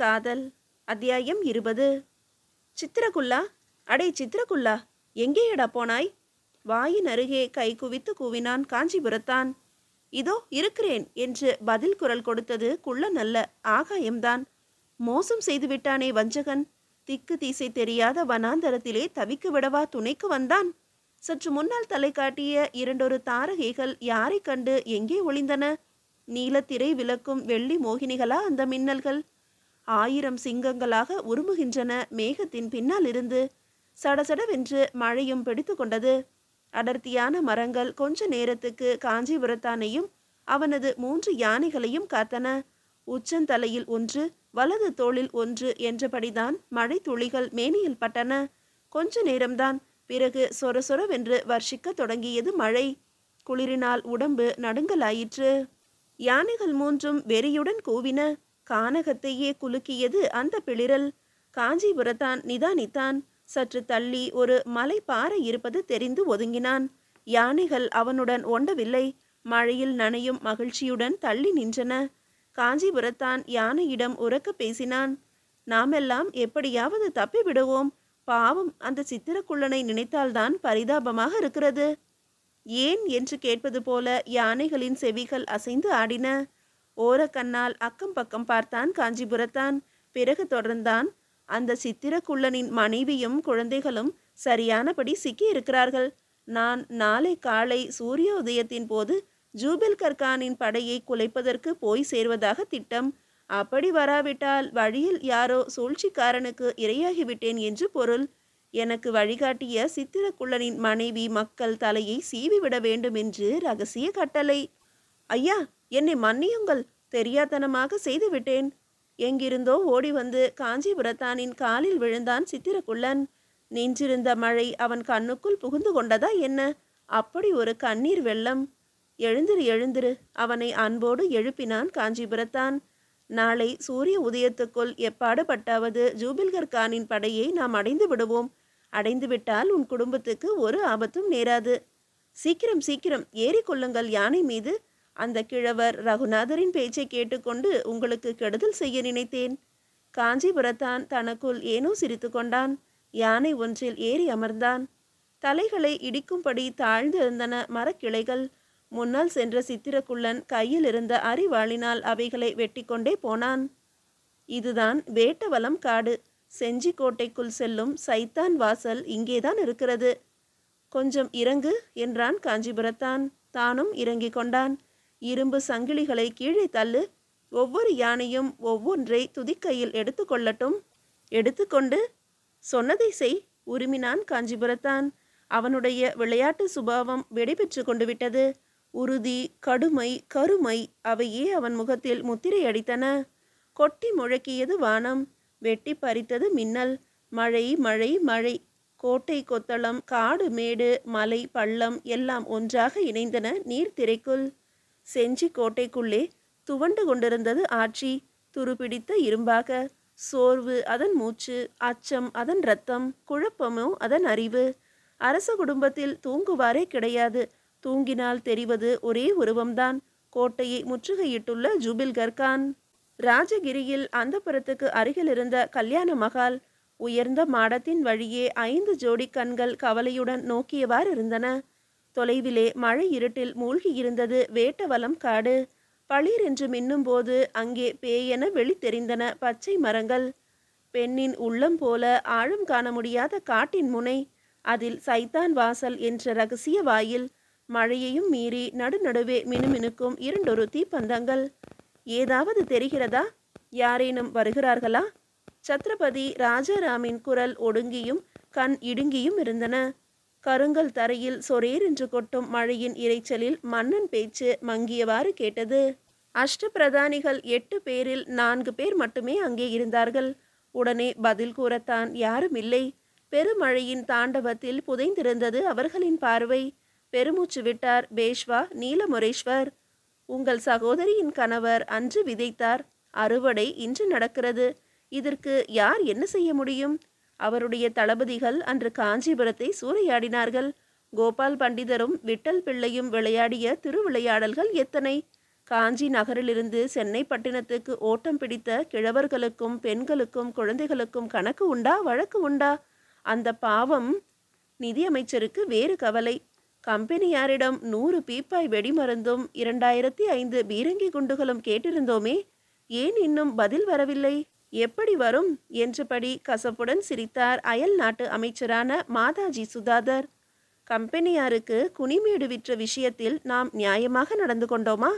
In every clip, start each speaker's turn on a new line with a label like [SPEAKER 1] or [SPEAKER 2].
[SPEAKER 1] காதல். அத்தியாயம் 20. சித்திரகுல்லா, அடே சித்திரகுல்லா, எங்கேயடா போனாய்? வாயின் அருகே கை குவித்து கூவினான் காஞ்சிபுரத்தான். இதோ இருக்கிறேன் என்று பதில் குரல் கொடுத்தது குள்ளன் அல்ல, ஆகாயம்தான். மோசம் செய்துவிட்டானே வஞ்சகன். திக்கு தீசை தெரியாத வனாந்தரத்திலே தவிக்க விடவா துணைக்கு வந்தான்? சற்று முன்னால் தலை காட்டிய இரண்டொரு தாரகைகள் யாரை கண்டு எங்கே ஒளிந்தன? நீலத்திரை விளக்கும் வெள்ளி மோகினிகளா அந்த மின்னல்கள்? 1000 சிங்கங்களாக உருமுகின்றன மேகத்தின் பின்னால் இருந்து. சடசடவென்று மழையும் பிடித்து கொண்டது. அடர்த்தியான மரங்கள் கொஞ்ச நேரத்துக்கு காஞ்சிபுரத்தானையும் அவனது 3 யானைகளையும் காத்தன. உச்சந்தலையில் ஒன்று, வலது தோளில் ஒன்று என்றபடிதான் மழை துளிகள் மேனியில் பட்டன. கொஞ்ச நேரம்தான். பிறகு சொர சொரவென்று வர்ஷிக்க தொடங்கியது மழை. குளிரினால் உடம்பு நடுங்கலாயிற்று. யானைகள் 3ம் வெறியுடன் கூவின. கானகத்தையே குலுக்கியது அந்த பிளிரல். காஞ்சிபுரத்தான் நிதானித்தான். சற்று தள்ளி ஒரு மலை பாறை இருப்பது தெரிந்து ஒதுங்கினான். யானைகள் அவனுடன் ஒண்டவில்லை. மழையில் நனையும் மகிழ்ச்சியுடன் தள்ளி நின்றன. காஞ்சிபுரத்தான் யானையிடம் உரக்க பேசினான். நாமெல்லாம் எப்படியாவது தப்பி விடுவோம். பாவம், அந்த சித்திரக்குள்ளனை நினைத்தால்தான் பரிதாபமாக இருக்கிறது. ஏன் என்று கேட்பது போல யானைகளின் செவிகள் அசைந்து ஆடின. ஓரக்கண்ணால் அக்கம் பக்கம் பார்த்தான் காஞ்சிபுரத்தான். பிறகு தொடர்ந்தான். அந்த சித்திரக்குள்ளனின் மனைவியும் குழந்தைகளும் சரியானபடி சிக்கி இருக்கிறார்கள். நான் நாளை காலை சூரிய உதயத்தின் போது ஜூபெல்கர் கானின் படையை குலைப்பதற்கு போய் சேர்வதாக திட்டம். அப்படி வராவிட்டால் வழியில் யாரோ சூழ்ச்சிக்காரனுக்கு இரையாகிவிட்டேன் என்று பொருள். எனக்கு வழிகாட்டிய சித்திரக்குள்ளனின் மனைவி மக்கள் தலையை சீவிவிட வேண்டும் என்று ரகசிய கட்டளை. ஐயா, என்னை மன்னியுங்கள், தெரியாதனமாக செய்துவிட்டேன். எங்கிருந்தோ ஓடி வந்து காஞ்சிபுரத்தானின் காலில் விழுந்தான் சித்திரக்குள்ளன். நின்றிருந்த மழை அவன் கண்ணுக்குள் புகுந்து கொண்டதா என்ன? அப்படி ஒரு கண்ணீர் வெள்ளம். எழுந்திரு எழுந்திரு, அவனை அன்போடு எழுப்பினான் காஞ்சிபுரத்தான். நாளை சூரிய உதயத்துக்குள் எப்பாடுபட்டாவது ஜூபெல்கர் கானின் படையை நாம் அடைந்து விடுவோம். அடைந்துவிட்டால் உன் குடும்பத்துக்கு ஒரு ஆபத்தும் நேராது. சீக்கிரம் சீக்கிரம் ஏறிக்கொள்ளுங்கள் யானை மீது. அந்த கிழவர் ரகுநாதரின் பேச்சை கேட்டுக்கொண்டு உங்களுக்கு கெடுதல் செய்ய நினைத்தேன். காஞ்சிபுரத்தான் தனக்குள் ஏனோ சிரித்து கொண்டான். யானை ஒன்றில் ஏறி அமர்ந்தான். தலைகளை இடிக்கும்படி தாழ்ந்து இருந்தன மரக்கிளைகள். முன்னால் சென்ற சித்திரக்குள்ளன் கையில் இருந்த அரிவாளினால் அவைகளை வெட்டி கொண்டே போனான். இதுதான் வேட்டவலம் காடு. செஞ்சிக்கோட்டைக்குள் செல்லும் சைத்தான் வாசல் இங்கேதான் இருக்கிறது. கொஞ்சம் இறங்கு என்றான் காஞ்சிபுரத்தான். தானும் இறங்கிக் கொண்டான். இரும்பு சங்கிலிகளை கீழே தள்ளு. ஒவ்வொரு யானையும் ஒவ்வொன்றை துதிக்கையில் எடுத்துக்கொள்ளட்டும். எடுத்துக்கொண்டு சொன்னதை செய், உருமினான் காஞ்சிபுரத்தான். அவனுடைய விளையாட்டு சுபாவம் வெடிபெற்று கொண்டு விட்டது. உறுதி, கடுமை, கருமை அவையே அவன் முகத்தில் முத்திரை அடித்தன. கொட்டி முழக்கியது வானம். வெட்டி பறித்தது மின்னல். மழை மழை மழை. கோட்டை கொத்தளம், காடு மேடு, மலை பள்ளம் எல்லாம் ஒன்றாக இணைந்தன நீர்த்திரைக்குள். செஞ்சி கோட்டைக்குள்ளே துவண்டு கொண்டிருந்தது ஆட்சி. துருப்பிடித்த இரும்பாக. சோர்வு அதன் மூச்சு, அச்சம் அதன் இரத்தம், குழப்பமோ அதன் அறிவு. அரச குடும்பத்தில் தூங்குவாரே கிடையாது. தூங்கினால் தெரிவது ஒரே உருவம்தான். கோட்டையை முற்றுகையிட்டுள்ள ஜூபெல்கர் கான். ராஜகிரியில் அந்தப்புறத்துக்கு அருகில் இருந்த கல்யாண மகால். உயர்ந்த மாடத்தின் வழியே 5 ஜோடி கண்கள் கவலையுடன் நோக்கியவாறு இருந்தன. தொலைவிலே மழை இருட்டில் மூழ்கி இருந்தது வேட்டவலம் காடு. பளிர் என்று மின்னும் போது அங்கே பேயென வெளி தெரிந்தன பச்சை மரங்கள். பெண்ணின் உள்ளம் போல ஆழம் காண முடியாத காட்டின் முனை. அதில் சைத்தான் வாசல் என்ற ரகசிய வாயில். மழையையும் மீறி நடுநடுவே மினுமினுக்கும் 2 தீப்பந்தங்கள். ஏதாவது தெரிகிறதா? யாரேனும் வருகிறார்களா? சத்ரபதி ராஜாராமின் குரல் ஒடுங்கியும் கண் இடுங்கியும் இருந்தன. கருங்கல் தரையில் சொரேர் என்று கொட்டும் மழையின் இரைச்சலில் மன்னன் பேச்சு மங்கியவாறு கேட்டது. அஷ்டபிரதானிகள் 8 பேரில் 4 பேர் மட்டுமே அங்கே இருந்தார்கள். உடனே பதில் கூறத்தான் யாரும் இல்லை. பெருமழையின் தாண்டவத்தில் புதைந்திருந்தது அவர்களின் பார்வை. பெருமூச்சு விட்டார் பேஷ்வா நீலமுரேஸ்வர். உங்கள் சகோதரியின் கணவர் அன்று விதைத்தார். அறுவடை இன்று நடக்கிறது. இதற்கு யார் என்ன செய்ய முடியும்? அவருடைய தளபதிகள் அன்று காஞ்சிபுரத்தை சூறையாடினார்கள். கோபால் பண்டிதரும் விட்டல் பிள்ளையும் விளையாடிய திருவிளையாடல்கள் எத்தனை! காஞ்சி நகரிலிருந்து சென்னை பட்டினத்துக்கு ஓட்டம் பிடித்த கிழவர்களுக்கும் பெண்களுக்கும் குழந்தைகளுக்கும் கணக்கு உண்டா, வழக்கு உண்டா? அந்த பாவம் நிதியமைச்சருக்கு வேறு கவலை. கம்பெனியாரிடம் 100 பீப்பாய் வெடிமருந்தும் 2005 பீரங்கி குண்டுகளும் கேட்டிருந்தோமே, ஏன் இன்னும் பதில் வரவில்லை? எப்படி வரும் என்றபடி கசப்புடன் சிரித்தார் அயல் நாட்டு அமைச்சரான மாதாஜி சுதாகர். கம்பெனியாருக்கு குனிமேடு விற்ற விஷயத்தில் நாம் நியாயமாக நடந்து கொண்டோமா?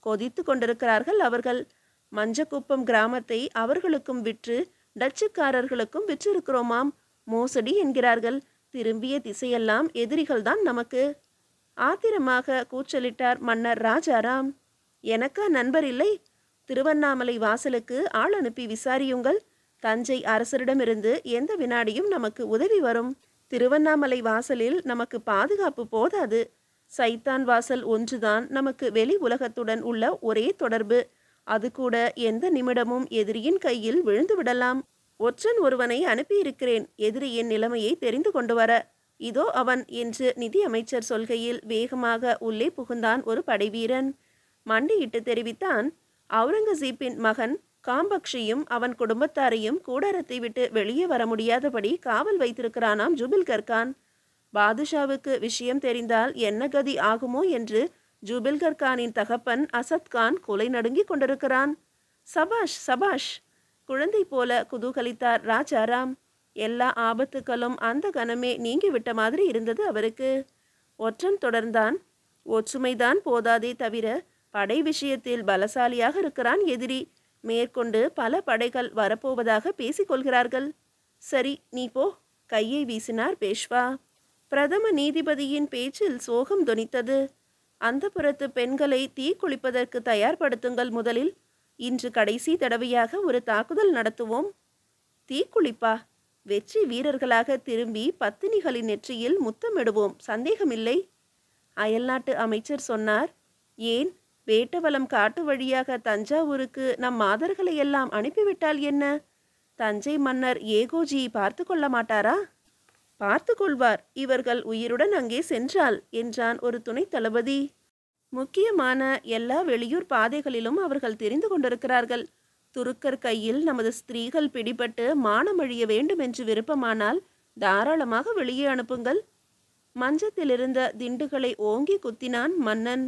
[SPEAKER 1] கொதித்து கொண்டிருக்கிறார்கள் அவர்கள். மஞ்சக்குப்பம் கிராமத்தை அவர்களுக்கும் விற்று டச்சுக்காரர்களுக்கும் விற்றிருக்கிறோமாம். மோசடி என்கிறார்கள். திரும்பிய திசையெல்லாம் எதிரிகள்தான் நமக்கு. ஆத்திரமாக கூச்சலிட்டார் மன்னர் ராஜாராம். எனக்கா நண்பர் இல்லை? திருவண்ணாமலை வாசலுக்கு ஆள் அனுப்பி விசாரியுங்கள். தஞ்சை அரசரிடமிருந்து எந்த வினாடியும் நமக்கு உதவி வரும். திருவண்ணாமலை வாசலில் நமக்கு பாதுகாப்பு போதாது. சைத்தான் வாசல் ஒன்றுதான் நமக்கு வெளி உலகத்துடன் உள்ள ஒரே தொடர்பு. அது கூட எந்த நிமிடமும் எதிரியின் கையில் விழுந்து விடலாம். ஒற்றன் ஒருவனை அனுப்பியிருக்கிறேன் எதிரியின் நிலைமையை தெரிந்து கொண்டு வர. இதோ அவன் என்று நிதி அமைச்சர் சொல்கையில் வேகமாக உள்ளே புகுந்தான் ஒரு படைவீரன். மண்டியிட்டு தெரிவித்தான், அவுரங்கசீப்பின் மகன் காம்பக்ஷியும் அவன் குடும்பத்தாரையும் கூடாரத்தை விட்டு வெளியே வர முடியாதபடி காவல் வைத்திருக்கிறானாம் ஜுபில்கர் கான். பாதுஷாவுக்கு விஷயம் தெரிந்தால் என்ன கதி ஆகுமோ என்று ஜுபில்கர் கானின் தகப்பன் அசத் கான் கொலை நடுங்கிக் கொண்டிருக்கிறான். சபாஷ் சபாஷ்! குழந்தை போல குதூகலித்தார் ராஜாராம். எல்லா ஆபத்துக்களும் அந்த கணமே நீங்கிவிட்ட மாதிரி இருந்தது அவருக்கு. ஒற்றன் தொடர்ந்தான், ஒற்றுமைதான் போதாதே தவிர படை விஷயத்தில் பலசாலியாக இருக்கிறான் எதிரி. மேற்கொண்டு பல படைகள் வரப்போவதாக பேசிக்கொள்கிறார்கள். சரி, நீ போ, கையை வீசினார் பேஷ்வா. பிரதம நீதிபதியின் பேச்சில் சோகம் தொனித்தது. அந்த புறத்து பெண்களை தீக்குளிப்பதற்கு தயார்படுத்துங்கள் முதலில். இன்று கடைசி தடவையாக ஒரு தாக்குதல் நடத்துவோம். தீக்குளிப்பா? வெற்றி வீரர்களாக திரும்பி பத்தினிகளின் நெற்றியில் முத்தமிடுவோம், சந்தேகமில்லை. அயல்நாட்டு அமைச்சர் சொன்னார். ஏன், வேட்டவலம் காட்டு வழியாக தஞ்சாவூருக்கு நம் மாதர்களை எல்லாம் அனுப்பிவிட்டால் என்ன? தஞ்சை மன்னர் ஏகோஜி பார்த்து கொள்ள மாட்டாரா? பார்த்து கொள்வார், இவர்கள் உயிருடன் அங்கே சென்றால் என்றான் ஒரு துணை தளபதி. முக்கியமான எல்லா வெளியூர் பாதைகளிலும் அவர்கள் தெரிந்து கொண்டிருக்கிறார்கள். துருக்கர் கையில் நமது ஸ்திரீகள் பிடிபட்டு மானமழிய வேண்டும் என்று விருப்பமானால் தாராளமாக வெளியே அனுப்புங்கள். மஞ்சத்திலிருந்த திண்டுகளை ஓங்கி குத்தினான் மன்னன்.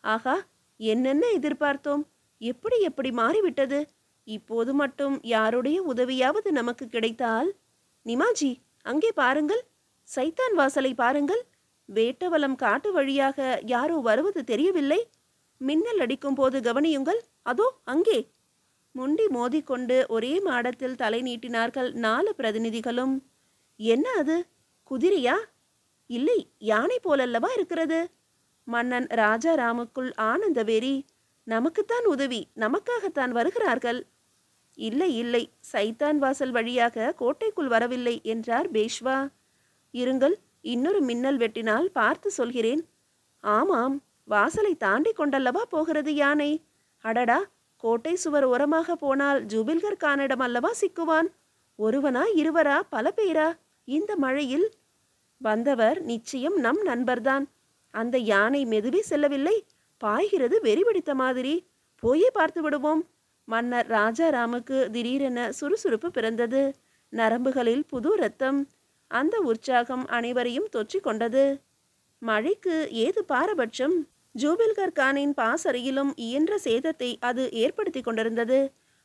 [SPEAKER 1] ஆகா, என்னென்ன எதிர்பார்த்தோம், எப்படி எப்படி மாறிவிட்டது. இப்போது மட்டும் யாருடைய உதவியாவது நமக்கு கிடைத்தால். நிமாஜி, அங்கே பாருங்கள், சைத்தான் வாசலை பாருங்கள். வேட்டவலம் காட்டு வழியாக யாரோ வருவது தெரியவில்லை. மின்னல் அடிக்கும் போது கவனியுங்கள், அதோ அங்கே. முண்டி மோதிக்கொண்டு ஒரே மாடத்தில் தலை நீட்டினார்கள் 4 பிரதிநிதிகளும். என்ன அது, குதிரையா? இல்லை, யானை போலல்லவா இருக்கிறது. மன்னன் ராஜாராமுக்குள் ஆனந்த வெறி. நமக்குத்தான் உதவி, நமக்காகத்தான் வருகிறார்கள். இல்லை இல்லை, சைத்தான் வாசல் வழியாக கோட்டைக்குள் வரவில்லை என்றார் பேஷ்வா. இருங்கள், இன்னொரு மின்னல் வெட்டினால் பார்த்து சொல்கிறேன். ஆமாம், வாசலை தாண்டி கொண்டல்லவா போகிறது யானை. அடடா, கோட்டை சுவர் ஓரமாக போனால் ஜுபில்கர் கானிடம் அல்லவா சிக்குவான். ஒருவனா இருவரா பல பேரா இந்த மழையில்? வந்தவர் நிச்சயம் நம் நண்பர்தான். அந்த யானை மெதுவே செல்லவில்லை, பாய்கிறது வெறி பிடித்த மாதிரி. போயே பார்த்து விடுவோம். மன்னர் ராஜாராமுக்கு திடீரென சுறுசுறுப்பு பிறந்தது. நரம்புகளில் புது இரத்தம். அந்த உற்சாகம் அனைவரையும் தொற்றிக் கொண்டது. மழைக்கு ஏது பாரபட்சம்? ஜூபில்கர் கானின் பாசறையிலும் இயன்ற சேதத்தை அது ஏற்படுத்தி கொண்டிருந்தது.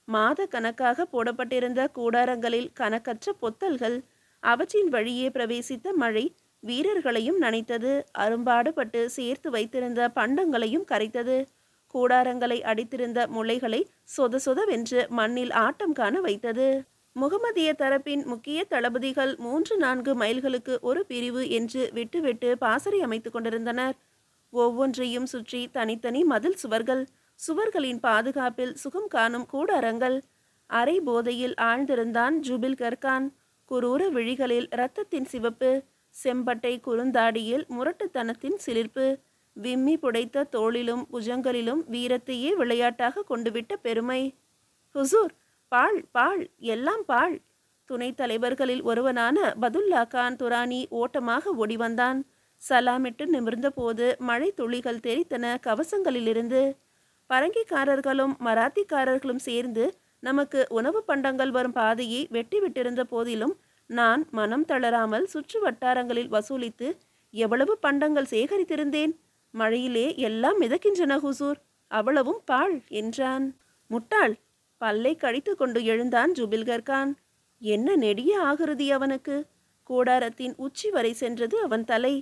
[SPEAKER 1] மாத கணக்காக போடப்பட்டிருந்த கூடாரங்களில் கணக்கற்ற பொத்தல்கள். அவற்றின் வழியே பிரவேசித்த மழை வீரர்களையும் நனைத்தது. அரும்பாடுபட்டு சேர்த்து வைத்திருந்த பண்டங்களையும் கரைத்தது. கூடாரங்களை அடித்திருந்த முளைகளை சொத சொதவென்று மண்ணில் ஆட்டம் காண வைத்தது. முகமதிய தரப்பின் முக்கிய தளபதிகள் 3-4 மைல்களுக்கு ஒரு பிரிவு என்று விட்டு விட்டு பாசறை அமைத்து கொண்டிருந்தனர். ஒவ்வொன்றையும் சுற்றி தனித்தனி மதில் சுவர்கள். சுவர்களின் பாதுகாப்பில் சுகம் காணும் கூடாரங்கள். அரை போதையில் ஆழ்ந்திருந்தான் ஜுபில்கர் கான். குரூர விழிகளில் இரத்தத்தின் சிவப்பு. செம்பட்டை குறுந்தாடியில் முரட்டுத்தனத்தின் சிலிர்ப்பு. விம்மி புடைத்த தோளிலும் புஜங்களிலும் வீரத்தையே விளையாட்டாக கொண்டுவிட்ட பெருமை. ஹுசூர், பாழ் பாழ், எல்லாம் பாழ். துணைத் தலைவர்களில் ஒருவனான பதுல்லா கான் துரானி ஓட்டமாக ஓடி வந்தான். சலாமிட்டு நிமிர்ந்த போது மழை துளிகள் தெரித்தன கவசங்களிலிருந்து. பரங்கிக்காரர்களும் மராத்திக்காரர்களும் சேர்ந்து நமக்கு உணவு பண்டங்கள் வரும் பாதையை வெட்டி விட்டிருந்த போதிலும் நான் மனம் தளராமல் சுற்று வட்டாரங்களில் வசூலித்து எவ்வளவு பண்டங்கள் சேகரித்திருந்தேன். மழையிலே எல்லாம் மிதக்கின்றன ஹுசூர், அவ்வளவும் பாழ் என்றான். முட்டாள்! பல்லை கடித்து கொண்டு எழுந்தான் ஜுபில்கர் கான். என்ன நெடிய ஆகிருதி அவனுக்கு! கூடாரத்தின் உச்சி வரை சென்றது அவன் தலை.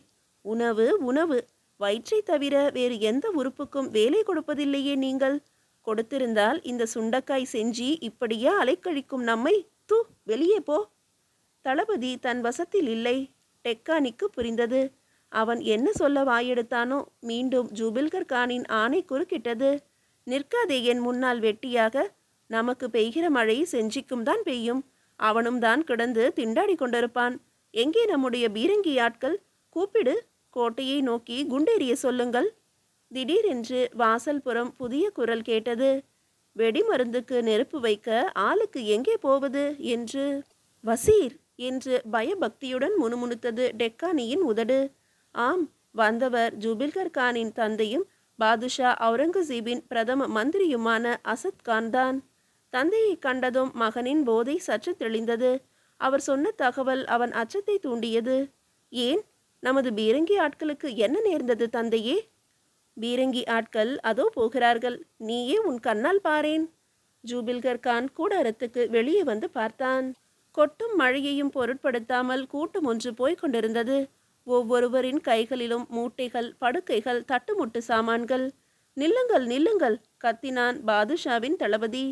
[SPEAKER 1] உணவு உணவு, வயிற்றை தவிர வேறு எந்த உறுப்புக்கும் வேலை கொடுப்பதில்லையே நீங்கள். கொடுத்திருந்தால் இந்த சுண்டக்காய் செஞ்சி இப்படியா அலைக்கழிக்கும் நம்மை? தூ, வெளியே போ! தளபதி தன் வசத்தில் இல்லை. டெக்கானிக்கு புரிந்தது. அவன் என்ன சொல்ல வாயெடுத்தானோ மீண்டும் ஜுபில்கர் கானின் ஆணை குறுக்கிட்டது. நிற்காதே என் முன்னால் வெட்டியாக. நமக்கு பெய்கிற மழை செஞ்சிக்கும் தான் பெய்யும். அவனும் தான் கிடந்து திண்டாடி கொண்டிருப்பான். எங்கே நம்முடைய பீரங்கி ஆட்கள்? கூப்பிடு. கோட்டையை நோக்கி குண்டெறிய சொல்லுங்கள். திடீரென்று வாசல் புறம் புதிய குரல் கேட்டது. வெடிமருந்துக்கு நெருப்பு வைக்க ஆளுக்கு எங்கே போவது என்று. வசீர் என்று பயபக்தியுடன் முணுமுணுத்தது டெக்கானியின் உதடு. ஆம், வந்தவர் ஜுபில்கர் கானின் தந்தையும் பாதுஷா அவுரங்கசீபின் பிரதம மந்திரியுமான அசத் கான் தான். தந்தையை கண்டதும் மகனின் போதை சற்று தெளிந்தது. அவர் சொன்ன தகவல் அவன் அச்சத்தை தூண்டியது. ஏன், நமது பீரங்கி ஆட்களுக்கு என்ன நேர்ந்தது தந்தையே? பீரங்கி ஆட்கள் அதோ போகிறார்கள், நீயே உன் கண்ணால் பாரேன். ஜுபில்கர் கான் கூடாரத்துக்கு வெளியே வந்து பார்த்தான். கொட்டும் மழையையும் பொருட்படுத்தாமல் கூட்டம் ஒன்று போய்க் கொண்டிருந்தது. ஒவ்வொருவரின் கைகளிலும் மூட்டைகள், படுக்கைகள், தட்டுமுட்டு சாமான்கள். நில்லுங்கள் நில்லுங்கள், கத்தினான் பாதுஷாவின் தளபதி.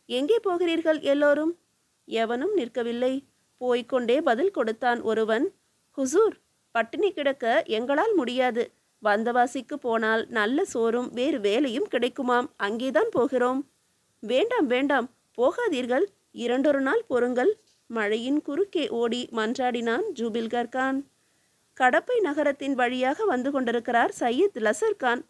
[SPEAKER 1] எங்கே போகிறீர்கள் எல்லோரும்? எவனும் நிற்கவில்லை. போய்கொண்டே பதில் கொடுத்தான் ஒருவன். ஹுசூர், பட்டினி கிடக்க எங்களால் முடியாது. வந்தவாசிக்கு போனால் நல்ல சோறும் வேறு வேலையும் கிடைக்குமாம், அங்கேதான் போகிறோம். வேண்டாம் வேண்டாம், போகாதீர்கள், 2 நாள் பொறுங்கள். மழையின் குறுக்கே ஓடி மன்றாடினான் ஜுபில்கர் கான். கடப்பை நகரத்தின் வழியாக வந்து கொண்டிருக்கிறார் சையத் லசர் கான்.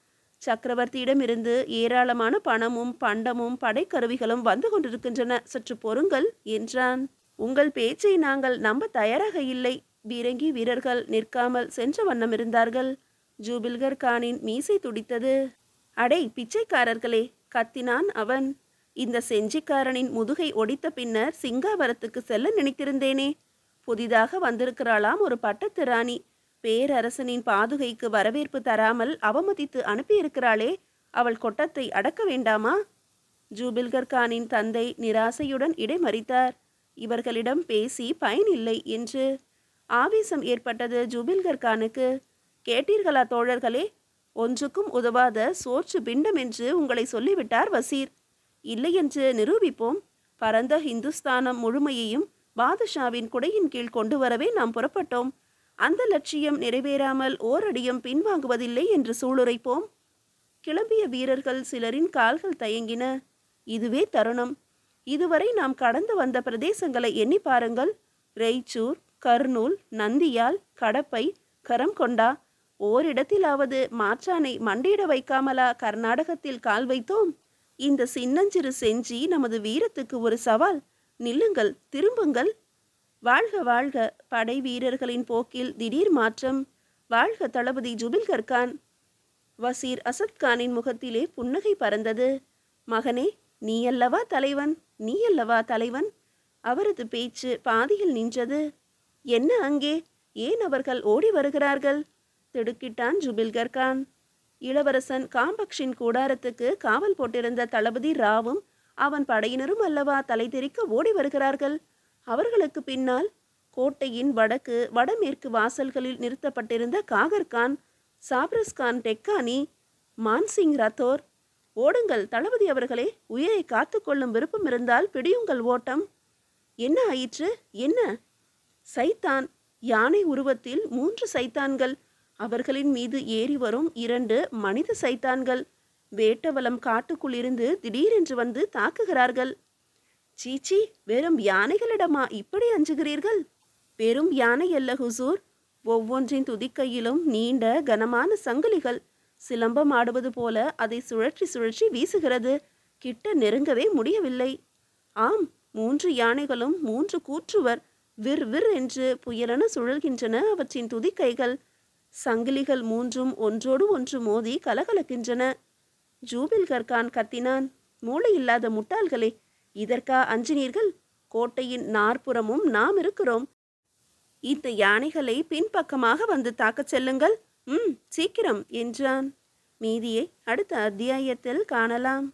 [SPEAKER 1] சக்கரவர்த்தியிடமிருந்து ஏராளமான பணமும் பண்டமும் படைக்கருவிகளும் வந்து கொண்டிருக்கின்றன, சற்று பொறுங்கள் என்றான். உங்கள் பேச்சை நாங்கள் நம்ப தயாராக இல்லை. பீரங்கி வீரர்கள் நிற்காமல் சென்ற வண்ணம் இருந்தார்கள். ஜுபில்கர் கானின் மீசை துடித்தது. அடே பிச்சைக்காரர்களே, கத்தினான் அவன். இந்த செஞ்சிக்காரனின் முதுகை ஒடித்த பின்னர் சிங்காவரத்துக்கு செல்ல நினைத்திருந்தேனே. புதிதாக வந்திருக்கிறாளாம் ஒரு பட்டத்து ராணி. பேரரசனின் பாதுகைக்கு வரவேற்பு தராமல் அவமதித்து அனுப்பியிருக்கிறாளே, அவள் கொட்டத்தை அடக்க வேண்டாமா? ஜுபில்கர் கானின் தந்தை நிராசையுடன் இடைமறித்தார். இவர்களிடம் பேசி பயனில்லை என்று. ஆவேசம் ஏற்பட்டது ஜுபில்கர் கானுக்கு. கேட்டீர்களா தோழர்களே? ஒன்றுக்கும் உதவாத சோற்று பிண்டம் என்று உங்களை சொல்லிவிட்டார் வசீர். இல்லையென்று நிரூபிப்போம். பரந்த ஹிந்துஸ்தானம் முழுமையையும் பாதுஷாவின் குடையின் கீழ் கொண்டு வரவே நாம் புறப்பட்டோம். அந்த லட்சியம் நிறைவேறாமல் ஓரடியும் பின்வாங்குவதில்லை என்று சூளுரைப்போம். கிளம்பிய வீரர்கள் சிலரின் கால்கள் தயங்கின. இதுவே தருணம். இதுவரை நாம் கடந்து வந்த பிரதேசங்களை எண்ணி பாருங்கள். ரெய்ச்சூர், கர்னூல், நந்தியால், கடப்பை, கரம்கொண்டா. ஓரிடத்திலாவது மாற்றானை மண்டியிட வைக்காமலா கர்நாடகத்தில் கால் வைத்தோம்? இந்த சின்னஞ்சிறு செஞ்சி நமது வீரத்துக்கு ஒரு சவால். நில்லுங்கள், திரும்புங்கள். வாழ்க வாழ்க! படை வீரர்களின் போக்கில் திடீர் மாற்றம். வாழ்க தளபதி ஜுபில்கர் கான்! வசீர் அசத் கானின் முகத்திலே புன்னகை பறந்தது. மகனே, நீயல்லவா தலைவன், நீயல்லவா தலைவன்? அவரது பேச்சு பாதியில் நின்றது. என்ன அங்கே? ஏன் அவர்கள் ஓடி வருகிறார்கள்? திடுக்கிட்டான் ஜுபில்கர் கான். இளவரசன் காம்பக்ஷின் கூடாரத்துக்கு காவல் போட்டிருந்த தளபதி ராவும் அவன் படையினரும் அல்லவா தலை தெறிக்க ஓடி வருகிறார்கள். அவர்களுக்கு பின்னால் கோட்டையின் வடக்கு வடமேற்கு வாசல்களில் நிறுத்தப்பட்டிருந்த காகர்கான், சாப்ரஸ்கான் டெக்கானி, மான்சிங் ரத்தோர். ஓடுங்கள் தளபதி அவர்களே, உயிரை காத்து கொள்ளும் விருப்பம் இருந்தால் பிடியுங்கள் ஓட்டம். என்ன ஆயிற்று? என்ன? சைத்தான்! யானை உருவத்தில் 3 சைத்தான்கள். அவர்களின் மீது ஏறி வரும் 2 மனித சைத்தான்கள். வேட்டவலம் காட்டுக்குள்ளிருந்து திடீரென்று வந்து தாக்குகிறார்கள். சீச்சி, வெறும் யானைகளிடமா இப்படி அஞ்சுகிறீர்கள்? வெறும் யானை அல்ல ஹுசூர், ஒவ்வொன்றின் துதிக்கையிலும் நீண்ட கனமான சங்கிலிகள். சிலம்பம் ஆடுவது போல அதை சுழற்றி சுழற்றி வீசுகிறது. கிட்ட நெருங்கவே முடியவில்லை. ஆம், 3 யானைகளும் 3 கூற்றுவர். விர் விர் என்று புயலென சுழல்கின்றன அவற்றின் துதிக்கைகள். சங்கிலிகள் 3ம் ஒன்றோடு ஒன்று மோதி கலகலக்கின்றன. ஜூபில் கர்கான் கத்தினான். மூளை இல்லாத முட்டாள்களே, இதற்கா அஞ்சினீர்கள்? கோட்டையின் நாற்புறமும் நாம் இருக்கிறோம். இந்த யானைகளை பின்பக்கமாக வந்து தாக்கச் செல்லுங்கள். சீக்கிரம் என்றான். மீதியை அடுத்த அத்தியாயத்தில் காணலாம்.